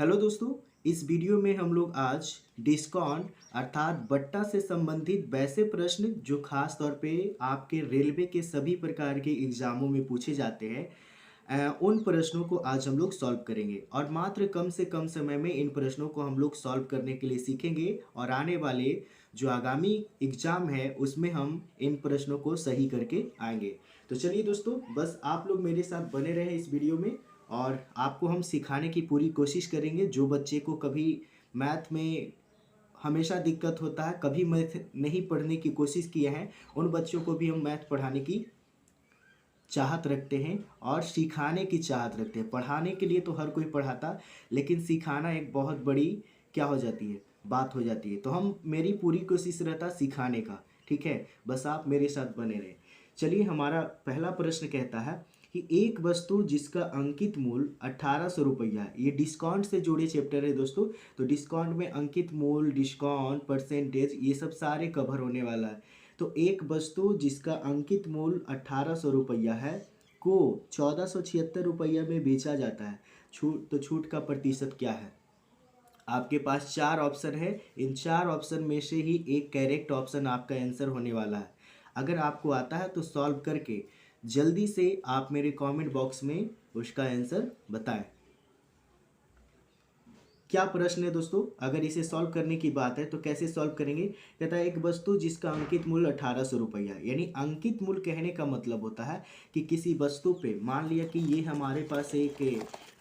Hello दोस्तों, इस video में हम लोग आज डिस्काउंट अर्थात बट्टा से संबंधित वैसे प्रश्न जो खास तौर पे आपके रेलवे के सभी प्रकार के एग्जामों में पूछे जाते हैं, उन प्रश्नों को आज हम लोग सॉल्व करेंगे और मात्र कम से कम समय में इन प्रश्नों को हम लोग सॉल्व करने के लिए सीखेंगे और आने वाले जो आगामी एग्जाम है उसमें हम इन प्रश्नों को सही करके आएंगे। तो चलिए दोस्तों, बस आप लोग मेरे साथ बने रहें इस वीडियो में और आपको हम सिखाने की पूरी कोशिश करेंगे। जो बच्चे को कभी मैथ में हमेशा दिक्कत होता है, कभी मैथ नहीं पढ़ने की कोशिश किए हैं, उन बच्चों को भी हम मैथ पढ़ाने की चाहत रखते हैं और सिखाने की चाहत रखते हैं। पढ़ाने के लिए तो हर कोई पढ़ाता, लेकिन सिखाना एक बहुत बड़ी क्या हो जाती है, बात हो जाती है। तो हम मेरी पूरी कोशिश रहता सिखाने का, ठीक है। बस आप मेरे साथ बने रहें। चलिए, हमारा पहला प्रश्न कहता है कि एक वस्तु जिसका अंकित मूल्य 1800 रुपया है। ये डिस्काउंट से जुड़े चैप्टर है दोस्तों। तो डिस्काउंट में अंकित मूल्य, डिस्काउंट, परसेंटेज, ये सब सारे कवर होने वाला है। तो एक वस्तु जिसका अंकित मूल्य 1800 रुपया है को 1476 रुपया में बेचा जाता है। छूट का प्रतिशत क्या है? आपके पास चार ऑप्शन है। इन चार ऑप्शन में से ही एक करेक्ट ऑप्शन आपका आंसर होने वाला है। अगर आपको आता है तो सॉल्व करके जल्दी से आप मेरे कमेंट बॉक्स में उसका आंसर बताएं। क्या प्रश्न है दोस्तों? अगर इसे सॉल्व करने की बात है तो कैसे सॉल्व करेंगे? कहता है एक वस्तु जिसका अंकित मूल्य 1800 रुपया है। यानी अंकित मूल्य कहने का मतलब होता है कि किसी वस्तु पे, मान लिया कि ये हमारे पास एक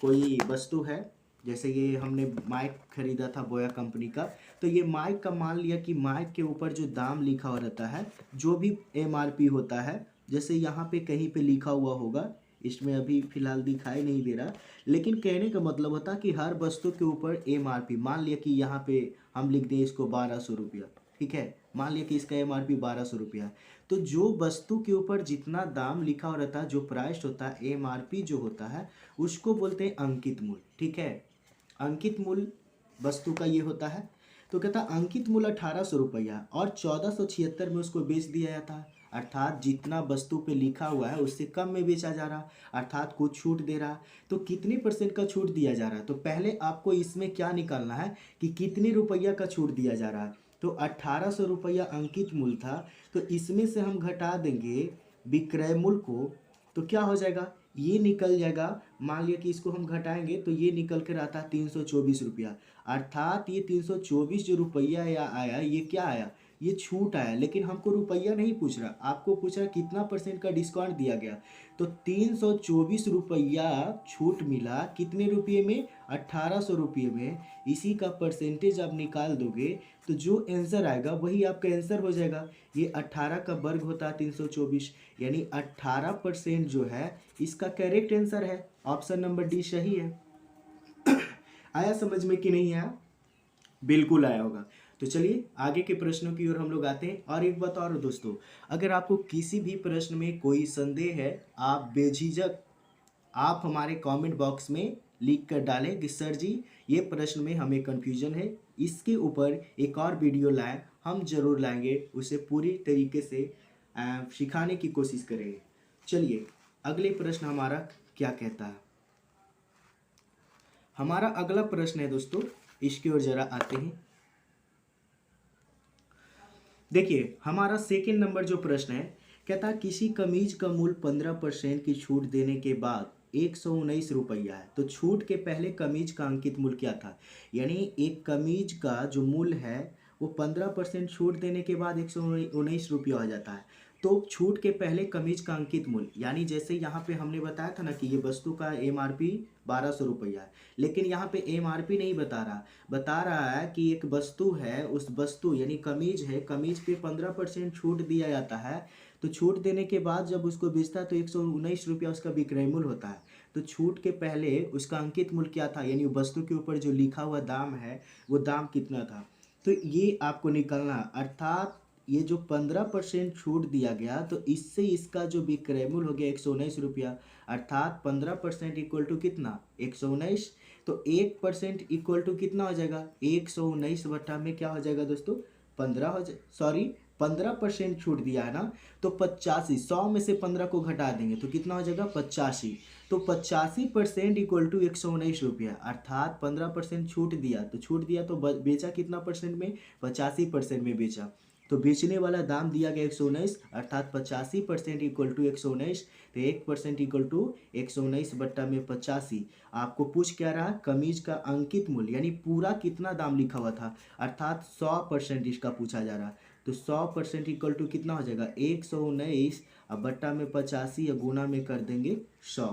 कोई वस्तु है, जैसे ये हमने माइक खरीदा था बोया कंपनी का। तो ये माइक का, मान लिया कि माइक के ऊपर जो दाम लिखा हुआ रहता है, जो भी एमआरपी होता है, जैसे यहाँ पे कहीं पे लिखा हुआ होगा, इसमें अभी फिलहाल दिखाई नहीं दे रहा, लेकिन कहने का मतलब होता है कि हर वस्तु के ऊपर एमआरपी, मान लिया कि यहाँ पे हम लिख दें इसको 1200 रुपया, ठीक है। मान लिया कि इसका एमआरपी 1200 रुपया है। तो जो वस्तु के ऊपर जितना दाम लिखा हो रहता है, जो प्राइस होता है, एमआरपी जो होता है, उसको बोलते हैं अंकित मूल्य, ठीक है। अंकित मूल्य वस्तु का ये होता है। तो कहता अंकित मूल्य 1800 रुपया और 1476 में उसको बेच दिया जाता है। अर्थात जितना वस्तु पे लिखा हुआ है उससे कम में बेचा जा रहा, अर्थात कुछ छूट दे रहा। तो कितने परसेंट का छूट दिया जा रहा है? तो पहले आपको इसमें क्या निकालना है कि कितने रुपया का छूट दिया जा रहा है। तो 1800 रुपया अंकित मूल्य था, तो इसमें से हम घटा देंगे विक्रय मूल्य को, तो क्या हो जाएगा, ये निकल जाएगा। मान लिया कि इसको हम घटाएंगे तो ये निकल कर आता है 324 रुपया। अर्थात ये 324 जो रुपया या आया, ये क्या आया, ये छूट आया। लेकिन हमको रुपया नहीं पूछ रहा, आपको पूछ रहा कितना परसेंट का डिस्काउंट दिया गया। तो 324 रुपया छूट मिला, कितने रुपये में, 1800 रुपये में। इसी का परसेंटेज आप निकाल दोगे तो जो आंसर आएगा वही आपका आंसर हो जाएगा। ये 18 का वर्ग होता है 324, यानी 18% जो है इसका करेक्ट आंसर है। ऑप्शन नंबर डी सही है। आया समझ में कि नहीं आया? बिल्कुल आया होगा। तो चलिए आगे के प्रश्नों की ओर हम लोग आते हैं। और एक बात और दोस्तों, अगर आपको किसी भी प्रश्न में कोई संदेह है, आप बेझिझक आप हमारे कमेंट बॉक्स में लिख कर डालें कि सर जी, ये प्रश्न में हमें कन्फ्यूजन है, इसके ऊपर एक और वीडियो लाएं। हम जरूर लाएंगे, उसे पूरी तरीके से सिखाने की कोशिश करेंगे। चलिए अगले प्रश्न हमारा क्या कहता है। हमारा अगला प्रश्न है दोस्तों, इसकी ओर जरा आते हैं। देखिए हमारा सेकंड नंबर जो प्रश्न है, कहता है किसी कमीज का मूल्य 15% की छूट देने के बाद 119 रुपया है। तो छूट के पहले कमीज का अंकित मूल्य क्या था? यानी एक कमीज का जो मूल्य है वो 15% छूट देने के बाद 119 रुपया हो जाता है। तो छूट के पहले कमीज का अंकित मूल्य, यानी जैसे यहाँ पे हमने बताया था ना कि ये वस्तु का एमआरपी 1200 रुपया है, लेकिन यहाँ पे एमआरपी नहीं बता रहा है कि एक वस्तु है, उस वस्तु यानी कमीज है, कमीज पे 15% छूट दिया जाता है। तो छूट देने के बाद जब उसको बेचता है तो 119 रुपया उसका विक्रय मूल्य होता है। तो छूट के पहले उसका अंकित मूल्य क्या था, यानी वस्तु के ऊपर जो लिखा हुआ दाम है वो दाम कितना था। तो ये आपको निकालना, अर्थात ये जो 15% छूट दिया गया, तो इससे इसका जो विक्रय मूल्य हो गया 119 रुपया। अर्थात 15% इक्वल टू कितना, 119। तो 1% इक्वल टू कितना हो जाएगा, 119 बटा में क्या हो जाएगा दोस्तों, 15 हो जाए, सॉरी 15% छूट दिया है ना, तो 85, 100 में से 15 को घटा देंगे तो कितना हो जाएगा 85। तो 85% इक्वल टू 119 रुपया, अर्थात 15% छूट दिया तो बेचा कितना परसेंट में, 85% में बेचा। तो बेचने वाला दाम दिया गया 119, अर्थात 85% इक्वल टू 119। तो 1% इक्वल टू 119 बट्टा में 85। आपको पूछ क्या रहा, कमीज का अंकित मूल्य यानी पूरा कितना दाम लिखा हुआ था, अर्थात 100% इसका पूछा जा रहा। तो 100% इक्वल टू कितना हो जाएगा 119, अब बट्टा में 85 या गुना में कर देंगे 100।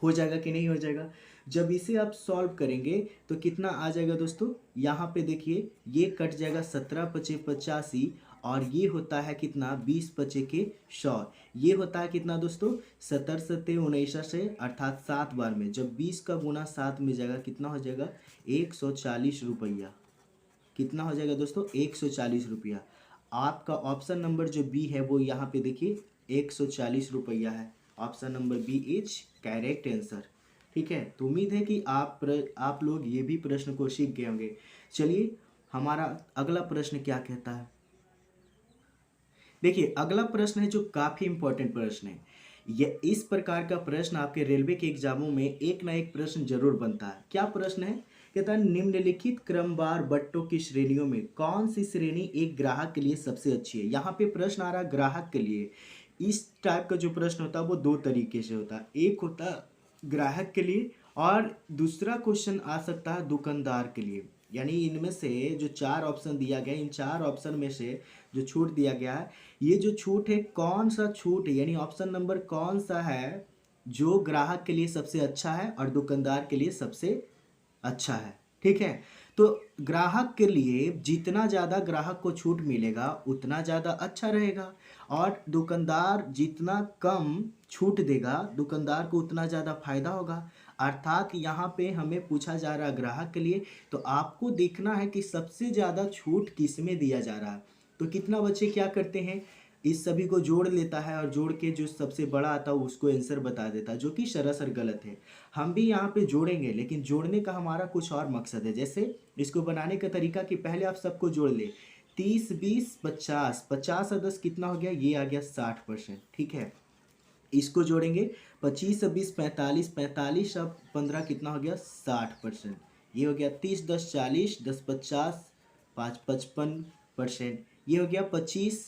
हो जाएगा कि नहीं हो जाएगा। जब इसे आप सॉल्व करेंगे तो कितना आ जाएगा दोस्तों, यहाँ पे देखिए ये कट जाएगा 17 पचे 85, और ये होता है कितना 20 पचे के 100। ये होता है कितना दोस्तों 70 सत्ते 19 से, अर्थात 7 बार में जब 20 का गुना 7 में जाएगा कितना हो जाएगा 140 रुपया। कितना हो जाएगा दोस्तों 140 रुपया। आपका ऑप्शन नंबर जो बी है वो यहाँ पे देखिए 140 रुपया है। Option number B is correct answer. ठीक है, तो उम्मीद है कि आप लोग ये भी प्रश्न को सीख गए होंगे। चलिए हमारा अगला प्रश्न क्या कहता है। देखिए अगला प्रश्न है जो काफी इंपॉर्टेंट प्रश्न है। ये इस प्रकार का प्रश्न आपके रेलवे के एग्जामों में एक ना एक प्रश्न जरूर बनता है। क्या प्रश्न है, कहता है निम्नलिखित क्रमवार बट्टों की श्रेणियों में कौन सी श्रेणी एक ग्राहक के लिए सबसे अच्छी है। यहाँ पे प्रश्न आ रहा है ग्राहक के लिए। इस टाइप का जो प्रश्न होता है वो दो तरीके से होता है, एक होता है ग्राहक के लिए और दूसरा क्वेश्चन आ सकता है दुकानदार के लिए। यानी इनमें से जो 4 ऑप्शन दिया गया, इन 4 ऑप्शन में से जो छूट दिया गया है, ये जो छूट है कौन सा छूट है, यानी ऑप्शन नंबर कौन सा है जो ग्राहक के लिए सबसे अच्छा है और दुकानदार के लिए सबसे अच्छा है। ठीक है, तो ग्राहक के लिए जितना ज़्यादा ग्राहक को छूट मिलेगा उतना ज़्यादा अच्छा रहेगा, और दुकानदार जितना कम छूट देगा दुकानदार को उतना ज़्यादा फायदा होगा। अर्थात यहाँ पे हमें पूछा जा रहा है ग्राहक के लिए, तो आपको देखना है कि सबसे ज़्यादा छूट किस में दिया जा रहा है। तो कितना बच्चे क्या करते हैं, इस सभी को जोड़ लेता है और जोड़ के जो सबसे बड़ा आता है उसको आंसर बता देता है, जो कि सरासर गलत है। हम भी यहाँ पे जोड़ेंगे, लेकिन जोड़ने का हमारा कुछ और मकसद है। जैसे इसको बनाने का तरीका कि पहले आप सबको जोड़ ले, 30 20 50, 50 और 10 कितना हो गया, ये आ गया 60%। ठीक है, इसको जोड़ेंगे 25 और 20 45, 45 और 15 कितना हो गया 60%। ये हो गया 30 10 40, 10 50, 5 55%। ये हो गया 25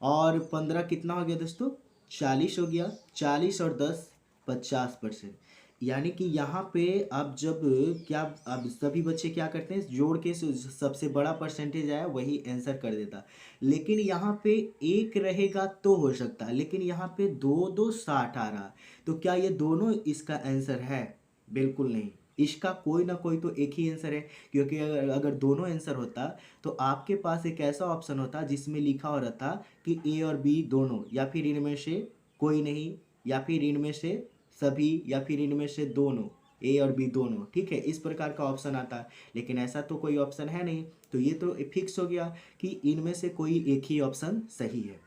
और 15 कितना हो गया दोस्तों 40 हो गया, 40 और 10 50%। यानी कि यहाँ पे अब जब क्या, अब सभी बच्चे क्या करते हैं जोड़ के सबसे बड़ा परसेंटेज आया वही आंसर कर देता। लेकिन यहाँ पे एक रहेगा तो हो सकता है, लेकिन यहाँ पे 2 2 60 आ रहा, तो क्या ये दोनों इसका आंसर है, बिल्कुल नहीं। इसका कोई ना कोई तो एक ही आंसर है, क्योंकि अगर दोनों आंसर होता तो आपके पास एक ऐसा ऑप्शन होता जिसमें लिखा हो रहता कि ए और बी दोनों, या फिर इनमें से कोई नहीं, या फिर इनमें से सभी, या फिर इनमें से दोनों, ए और बी दोनों। ठीक है, इस प्रकार का ऑप्शन आता है, लेकिन ऐसा तो कोई ऑप्शन है नहीं, तो ये तो फिक्स हो गया कि इनमें से कोई एक ही ऑप्शन सही है।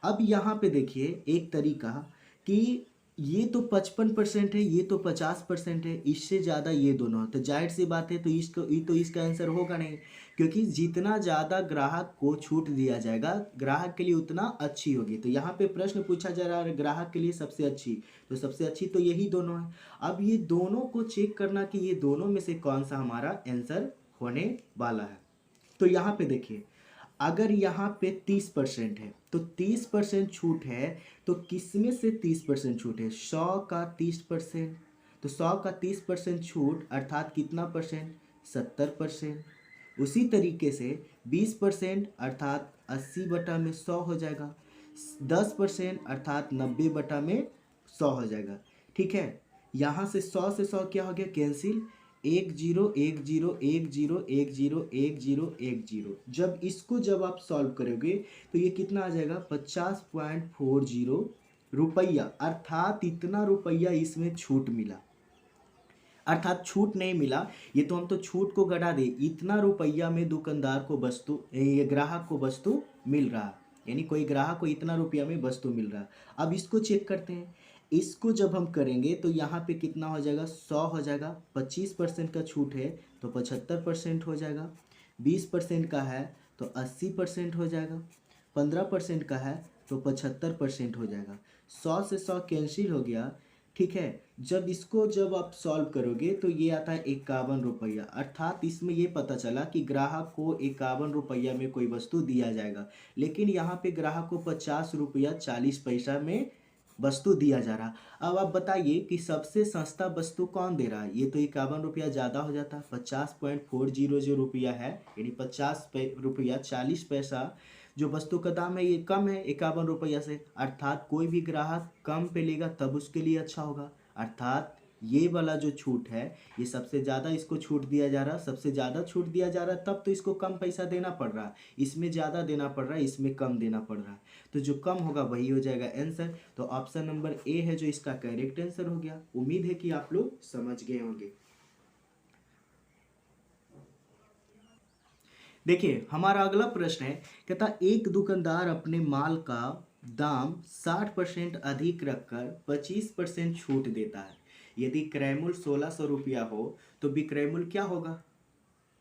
अब यहाँ पे देखिए एक तरीका कि ये तो 55% है, ये तो 50% है, इससे ज़्यादा ये दोनों, तो जाहिर सी बात है तो इसका आंसर होगा नहीं, क्योंकि जितना ज़्यादा ग्राहक को छूट दिया जाएगा ग्राहक के लिए उतना अच्छी होगी। तो यहाँ पे प्रश्न पूछा जा रहा है ग्राहक के लिए सबसे अच्छी, तो सबसे अच्छी तो यही दोनों है। अब ये दोनों को चेक करना कि ये दोनों में से कौन सा हमारा आंसर होने वाला है। तो यहाँ पे देखिए अगर यहाँ पे 30% है तो 30% छूट है, तो किस में से 30% छूट है, 100 का 30%, तो 100 का 30% छूट अर्थात कितना परसेंट 70%। उसी तरीके से 20% अर्थात 80 बटा में 100 हो जाएगा, 10% अर्थात 90 बटा में 100 हो जाएगा। ठीक है, यहाँ से 100 से 100 क्या हो गया कैंसिल, 1 0 1 0 1 0 1 0 1 0 1 0। जब आप सॉल्व करोगे तो ये कितना आ जाएगा 50.40 रुपया, अर्थात इतना रुपया इसमें छूट मिला। अर्थात छूट नहीं मिला, ये तो हम तो छूट को घटा दे, इतना रुपया में दुकानदार को वस्तु, ये ग्राहक को वस्तु मिल रहा, यानी कोई ग्राहक को इतना रुपया में वस्तु मिल रहा। अब इसको चेक करते हैं, इसको जब हम करेंगे तो यहाँ पे कितना हो जाएगा 100 हो जाएगा, 25% का छूट है तो 75% हो जाएगा, 20% का है तो 80% हो जाएगा। 15% का है तो 75% हो जाएगा। 100 से 100 कैंसिल हो गया। ठीक है, जब आप सॉल्व करोगे तो ये आता है 51 रुपया। अर्थात इसमें ये पता चला कि ग्राहक को 51 रुपया में कोई वस्तु दिया जाएगा, लेकिन यहाँ पे ग्राहक को 50 रुपया 40 पैसा में वस्तु दिया जा रहा। अब आप बताइए कि सबसे सस्ता वस्तु कौन दे रहा है? ये तो 51 रुपया ज़्यादा हो जाता है। 50.400 रुपया है, यानी 50 रुपया 40 पैसा जो वस्तु का दाम है ये कम है 51 रुपया से। अर्थात कोई भी ग्राहक कम पे लेगा तब उसके लिए अच्छा होगा। अर्थात ये वाला जो छूट है ये सबसे ज़्यादा इसको छूट दिया जा रहा, सबसे ज़्यादा छूट दिया जा रहा, तब तो इसको कम पैसा देना पड़ रहा है। इसमें ज़्यादा देना पड़ रहा है, इसमें कम देना पड़ रहा है, तो जो कम होगा वही हो जाएगा आंसर। तो ऑप्शन नंबर ए है जो इसका करेक्ट आंसर हो गया। उम्मीद है कि आप लोग समझ गए होंगे। देखिए हमारा अगला प्रश्न है, कहता एक दुकानदार अपने माल का दाम 60% अधिक रखकर 25% छूट देता है। यदि क्रय मूल्य 1600 रुपया हो तो विक्रय मूल्य क्या होगा?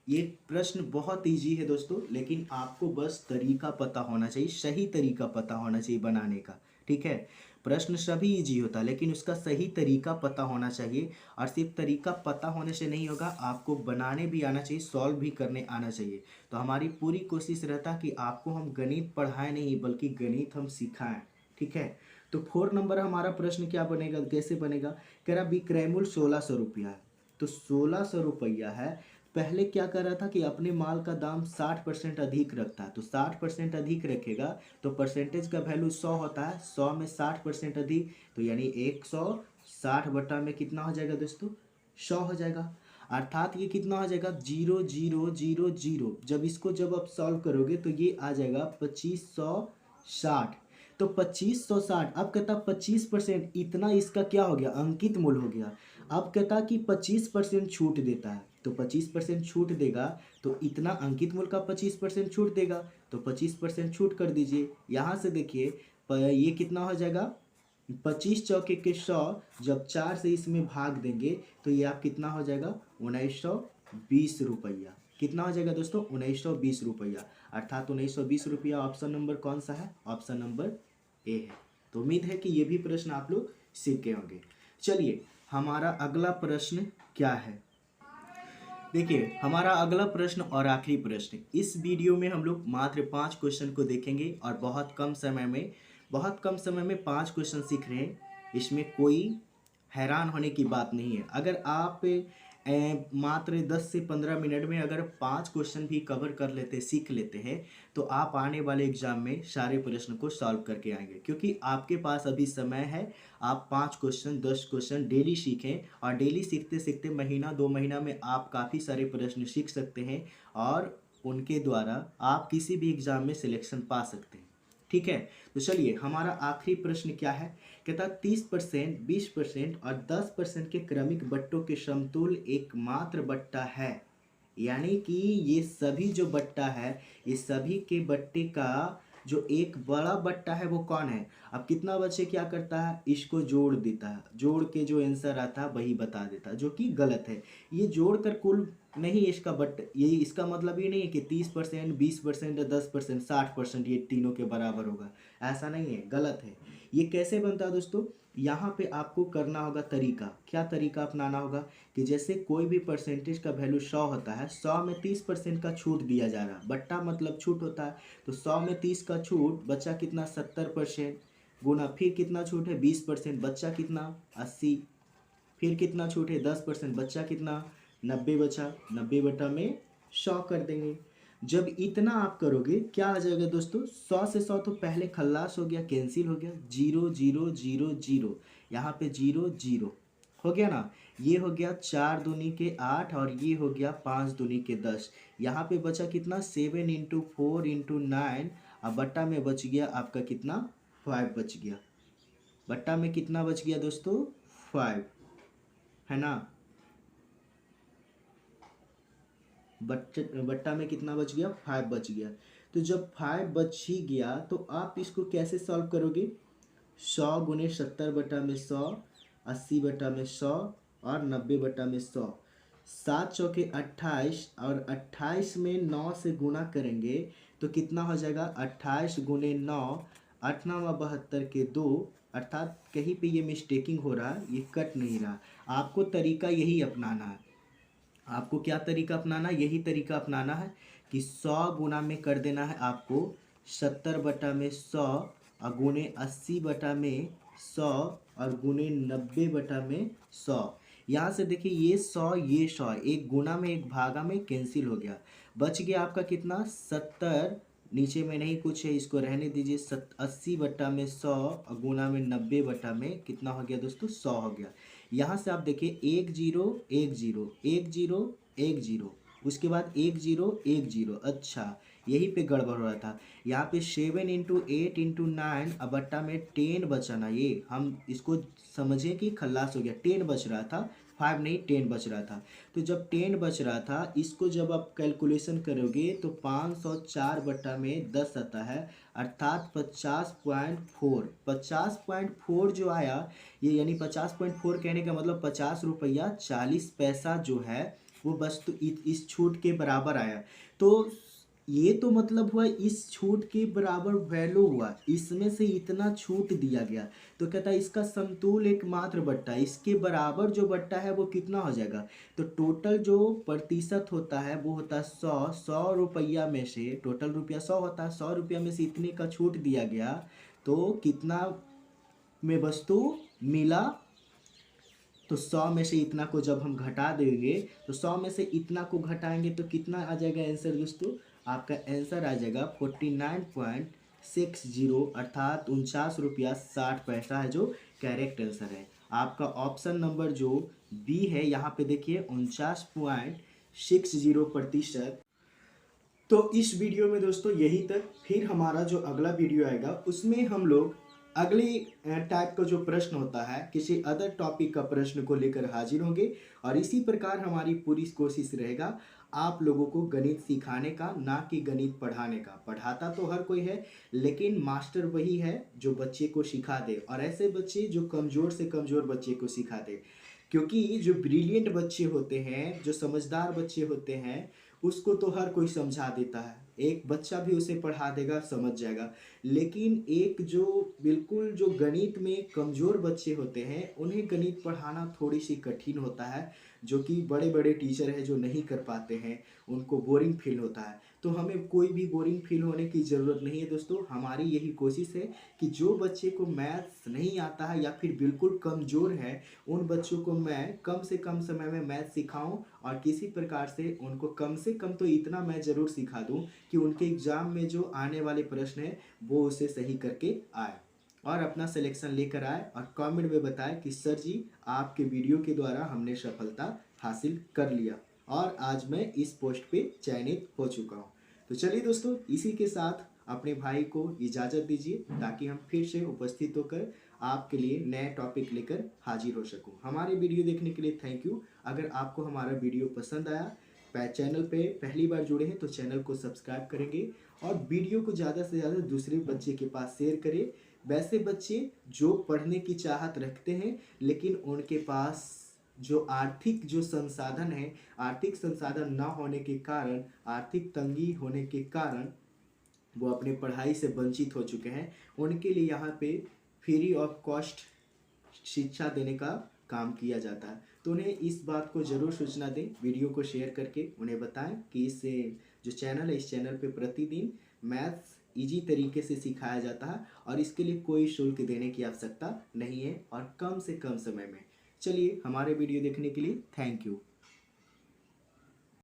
ये प्रश्न बहुत इजी है दोस्तों, लेकिन आपको बस तरीका पता होना चाहिए, सही तरीका पता होना चाहिए बनाने का। ठीक है, प्रश्न सभी इजी होता है लेकिन उसका सही तरीका पता होना चाहिए। और सिर्फ तरीका पता होने से नहीं होगा, आपको बनाने भी आना चाहिए, सॉल्व भी करने आना चाहिए। तो हमारी पूरी कोशिश रहता है कि आपको हम गणित पढ़ाएं नहीं बल्कि गणित हम सिखाएं। ठीक है, तो 4 नंबर हमारा प्रश्न क्या बनेगा, कैसे बनेगा? कह रहा विक्रय मूल्य 1600 रुपया है, तो 1600 रुपया है। पहले क्या कर रहा था कि अपने माल का दाम 60% अधिक रखता है, तो 60% अधिक रखेगा तो परसेंटेज का वैल्यू 100 होता है। 100 में 60% अधिक तो यानी 160 बटा में कितना हो जाएगा दोस्तों? 100 हो जाएगा। अर्थात ये कितना हो जाएगा? 0000। जब आप सॉल्व करोगे तो ये आ जाएगा 2560। तो 2560, अब कहता 25%, इतना इसका क्या हो गया? अंकित मूल्य हो गया। अब कहता कि 25% छूट देता है, तो 25% छूट देगा तो इतना अंकित मूल्य का 25% छूट देगा, तो 25% छूट कर दीजिए। यहाँ से देखिए ये कितना हो जाएगा? 25 चौके के 100, जब 4 से इसमें भाग देंगे तो ये आप कितना हो जाएगा? 1920 रुपया। कितना हो जाएगा दोस्तों? 1920 रुपया। अर्थात 1920 रुपया ऑप्शन नंबर कौन सा है? ऑप्शन नंबर ए है। तो उम्मीद है कि ये भी प्रश्न आप लोग सीख गए होंगे। चलिए हमारा अगला प्रश्न क्या है? देखिए हमारा अगला प्रश्न और आखिरी प्रश्न, इस वीडियो में हम लोग मात्र 5 क्वेश्चन को देखेंगे और बहुत कम समय में 5 क्वेश्चन सीख रहे हैं। इसमें कोई हैरान होने की बात नहीं है। अगर आप मात्र 10 से 15 मिनट में अगर 5 क्वेश्चन भी कवर कर लेते, सीख लेते हैं, तो आप आने वाले एग्जाम में सारे प्रश्न को सॉल्व करके आएंगे, क्योंकि आपके पास अभी समय है। आप 5 क्वेश्चन 10 क्वेश्चन डेली सीखें और डेली सीखते सीखते महीना 2 महीना में आप काफ़ी सारे प्रश्न सीख सकते हैं और उनके द्वारा आप किसी भी एग्ज़ाम में सिलेक्शन पा सकते हैं। ठीक है, तो चलिए हमारा आखिरी प्रश्न क्या है? कहता 30%, 20% और 10% के क्रमिक बट्टों के समतुल्य एकमात्र बट्टा है। यानी कि ये सभी जो बट्टा है, ये सभी के बट्टे का जो एक बड़ा बट्टा है वो कौन है? अब कितना बच्चे क्या करता है? इसको जोड़ देता है, जोड़ के जो आंसर आता है वही बता देता है, जो कि गलत है। ये जोड़कर कुल नहीं इसका बट ये इसका मतलब ये नहीं है कि 30%, 20% या 10%, 60% ये तीनों के बराबर होगा, ऐसा नहीं है, गलत है। ये कैसे बनता है दोस्तों? यहाँ पे आपको करना होगा तरीका। क्या तरीका अपनाना होगा? कि जैसे कोई भी परसेंटेज का वैल्यू 100 होता है, 100 में 30% का छूट दिया जा रहा है, बट्टा मतलब छूट होता है, तो 100 में 30 का छूट बच्चा कितना? 70%, गुना फिर कितना छूट है? 20%, बच्चा कितना? 80, फिर कितना छूट है? 10%, बच्चा कितना? 90 बचा। 90 बटा में 100 कर देंगे। जब इतना आप करोगे क्या आ जाएगा दोस्तों? 100 से 100 तो पहले खल्लास हो गया, कैंसिल हो गया, 0 0 0 0, यहाँ पे 0 0 हो गया ना। ये हो गया 4 दूनी के 8 और ये हो गया 5 दूनी के 10। यहाँ पे बचा कितना? 7 इंटू 4 इंटू 9, अब बट्टा में बच गया आपका कितना? 5 बच गया। बट्टा में कितना बच गया दोस्तों? 5, है ना। बट्टा में कितना बच गया? 5 बच गया। तो जब 5 बच ही गया तो आप इसको कैसे सॉल्व करोगे? 100 गुने 70 बटा में 100, 80 बटा में 100 और 90 बटा में 100। 7 चौके 28 और 28 में 9 से गुणा करेंगे तो कितना हो जाएगा 28 गुने 9, 8 9 72 के 2, अर्थात कहीं पे ये मिस्टेकिंग हो रहा है, ये कट नहीं रहा। आपको तरीका यही अपनाना है। आपको क्या तरीका अपनाना, यही तरीका अपनाना है कि 100 गुना में कर देना है आपको 70/100 और गुने 80/100 और गुने 90/100। यहाँ से देखिए ये 100 ये 100 एक गुना में एक भागा में कैंसिल हो गया, बच गया आपका कितना 70। नीचे में नहीं कुछ है, इसको रहने दीजिए। 80/100 और गुना में 90 में कितना हो गया दोस्तों 100 हो गया। यहाँ से आप देखिए 1 0 1 0 1 0 1 0, उसके बाद 1 0 1 0। अच्छा यहीं पे गड़बड़ हो रहा था। यहाँ पे 7 × 8 × 9 अब बट्टा में 10 बचाना, ये हम इसको समझें कि खल्लास हो गया। 10 बच रहा था, 5 नहीं 10 बच रहा था। तो जब 10 बच रहा था, इसको जब आप कैलकुलेशन करोगे तो 504/10 आता है, अर्थात 50.4। 50.4 जो आया ये, यानी 50.4 कहने का मतलब 50 रुपया 40 पैसा जो है वो वस्तु इस छूट के बराबर आया। तो ये तो मतलब हुआ इस छूट के बराबर वैल्यू हुआ, इसमें से इतना छूट दिया गया। तो कहता है इसका समतुल एकमात्र बट्टा, इसके बराबर जो बट्टा है वो कितना हो जाएगा। तो टोटल जो प्रतिशत होता है वो होता है 100। 100 रुपया में से टोटल रुपया 100 होता है, 100 रुपया में से इतने का छूट दिया गया तो कितना में वस्तु मिला। तो 100 में से इतना को जब हम घटा देंगे तो 100 में से इतना को घटाएंगे तो कितना आ जाएगा आंसर दोस्तों। आपका आंसर आ जाएगा 49.60, अर्थात 49 रुपया 60 पैसा है जो करेक्ट आंसर है। आपका ऑप्शन नंबर जो बी है, यहाँ पे देखिए 49.60%। तो इस वीडियो में दोस्तों यही तक। फिर हमारा जो अगला वीडियो आएगा उसमें हम लोग अगले टाइप का जो प्रश्न होता है, किसी अदर टॉपिक का प्रश्न को लेकर हाजिर होंगे। और इसी प्रकार हमारी पूरी कोशिश रहेगा आप लोगों को गणित सिखाने का, ना कि गणित पढ़ाने का। पढ़ाता तो हर कोई है, लेकिन मास्टर वही है जो बच्चे को सिखा दे, और ऐसे बच्चे जो कमज़ोर से कमज़ोर बच्चे को सिखा दे। क्योंकि जो ब्रिलियंट बच्चे होते हैं, जो समझदार बच्चे होते हैं, उसको तो हर कोई समझा देता है, एक बच्चा भी उसे पढ़ा देगा, समझ जाएगा। लेकिन एक जो बिल्कुल जो गणित में कमज़ोर बच्चे होते हैं, उन्हें गणित पढ़ाना थोड़ी सी कठिन होता है। जो कि बड़े बड़े टीचर हैं जो नहीं कर पाते हैं, उनको बोरिंग फील होता है। तो हमें कोई भी बोरिंग फील होने की ज़रूरत नहीं है दोस्तों। हमारी यही कोशिश है कि जो बच्चे को मैथ्स नहीं आता है या फिर बिल्कुल कमज़ोर है, उन बच्चों को मैं कम से कम समय में मैथ सिखाऊं, और किसी प्रकार से उनको कम से कम तो इतना मैं ज़रूर सिखा दूं कि उनके एग्ज़ाम में जो आने वाले प्रश्न हैं वो उसे सही करके आए और अपना सिलेक्शन लेकर आए, और कमेंट में बताएं कि सर जी आपके वीडियो के द्वारा हमने सफलता हासिल कर लिया और आज मैं इस पोस्ट पे चयनित हो चुका हूँ। तो चलिए दोस्तों, इसी के साथ अपने भाई को इजाज़त दीजिए ताकि हम फिर से उपस्थित होकर आपके लिए नए टॉपिक लेकर हाजिर हो सकूं। हमारे वीडियो देखने के लिए थैंक यू। अगर आपको हमारा वीडियो पसंद आया, चैनल पे पहली बार जुड़े हैं तो चैनल को सब्सक्राइब करेंगे, और वीडियो को ज़्यादा से ज़्यादा दूसरे बच्चे के पास शेयर करें। वैसे बच्चे जो पढ़ने की चाहत रखते हैं, लेकिन उनके पास जो आर्थिक जो संसाधन है, आर्थिक संसाधन ना होने के कारण, आर्थिक तंगी होने के कारण वो अपने पढ़ाई से वंचित हो चुके हैं, उनके लिए यहाँ पे फ्री ऑफ कॉस्ट शिक्षा देने का काम किया जाता है। तो उन्हें इस बात को ज़रूर सूचना दें, वीडियो को शेयर करके उन्हें बताएं कि इस जो चैनल है, इस चैनल पे प्रतिदिन मैथ्स इजी तरीके से सिखाया जाता है, और इसके लिए कोई शुल्क देने की आवश्यकता नहीं है, और कम से कम समय में। चलिए, हमारे वीडियो देखने के लिए थैंक यू।